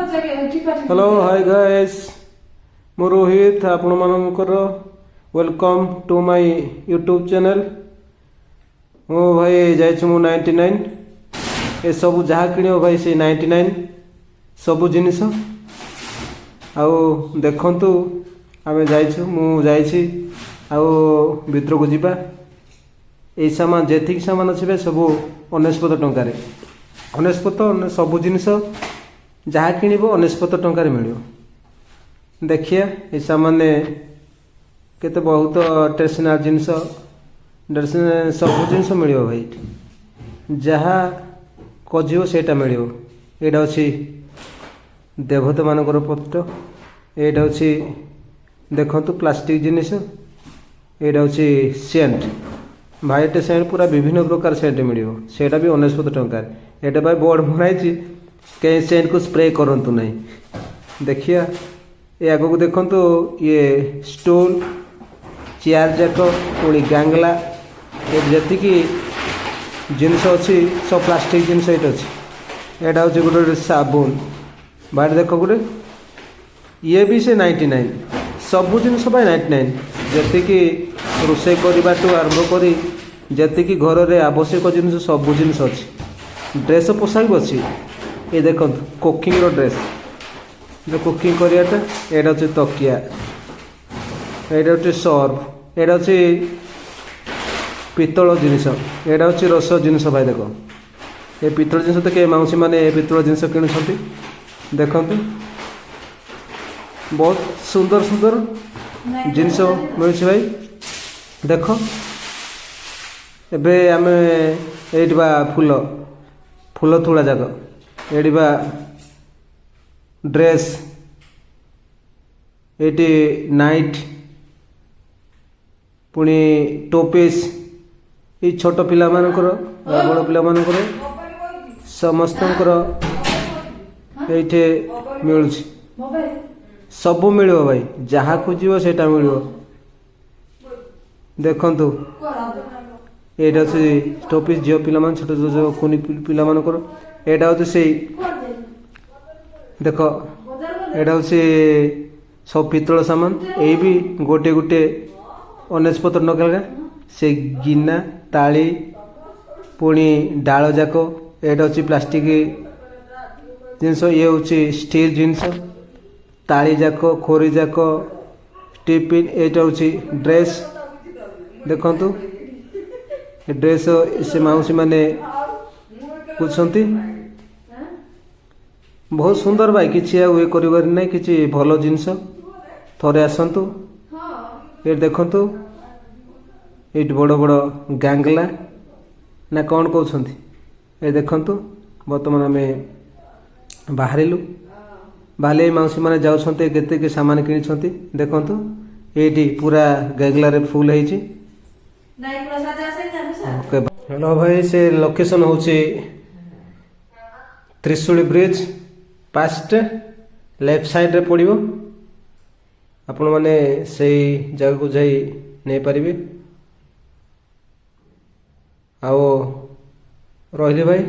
Hello hi guys मु रोहित आपण मानकर welcome to my YouTube channel. मो भाई जाइछु मु 99 ए सब जहाँ किणो भाई से 99 सब जिनिस आउ देखंतु आमे जाइछु मु जाइछि आउ भितर को जिबा ए सामान जेतिक सामान अछि सब 99 टंका रे 99 सब जिनिस जहाँ किणव 99 टंका मिल देखिए ये सामान केते बहुत ट्रेडिशनल जिनस सब जिनस मिल भाई जहाँ खोज से मिल यहाँ अच्छी देवता मानकर पत्र यहाँ अच्छी देखु प्लास्टिक जिनिस यहाँ अच्छी सेंट भाईटे सेंट पूरा विभिन्न प्रकार सेंट मिल सेटा भी 99 टंका यहाँ भाई बोर्ड बनाई कहीं सेंट को स्प्रे करंतु नहीं देखिए ये आग को देखो ये स्टूल चेयर जाक पुणी गांगला ये जी जिनस अच्छी सब प्लास्टिक जिनस ये अच्छी यहाँ हूँ गोटे साबुन बाहर देख गोटे ये भी से 99 सब जिनस 99 जी रोषे करने आरंभ कर जी घर में आवश्यक जिन सब जिनस अच्छी ड्रेस पोशाक भी अच्छी ये देखो कुकिंग रो ड्रेस जो कुकिंग करियाटा एटा होची तकिया एटा होची सर्फ एटा होची पितल जिनिस एटा होची रस जिनिस भाई देखो ये पितल जिनिस तो के माउसी माने पितल जिनिस किणुछंती देखंतु बहुत सुंदर सुंदर जिनिस मिलुछि भाई देखो एबे आमे एइटबा फूल फूल तुला जाक एडिबा ड्रेस एटी नाइट पुणी टोपीस ये छोट पिला मानकर बड़ पिला मानकर समस्तंकर एठे मिलुछि सब मिल भाई जहाँ खोज से मिल देखंतु एटा से टोपीस झील पिला छोट जो कुनी पिला मानकर एटा हूँ से देख एटा हूँ सब पितल सामान ये भी गोटे गोटे 99 टंका से गिना ताली पुणी डाल जाक एटा हूँ प्लास्टिक जिनस ये हूँ स्टील जिनस ताली जाक खोरी जाक टिफिन एटा हूँ ड्रेस देखंतु ड्रेस से माउसी माने पूछती बहुत सुंदर भाई किसी ये कर ना कि भल जिनस थोड़े आसतु ये देखु ये बड़ बड़ गांगला ना कौन कहते ये देखु बर्तमान आम बाहरलु बाहर मौसी मैंने जाऊँच केते सामान कि देखु ये पूरा गांगलार फुल है। हेलो भाई से लोकेशन हूँ Trishuli bridge past left side रे पड़ो आपण मैंने से जगह को जाई नहीं पारिबे आओ रहिले भाई।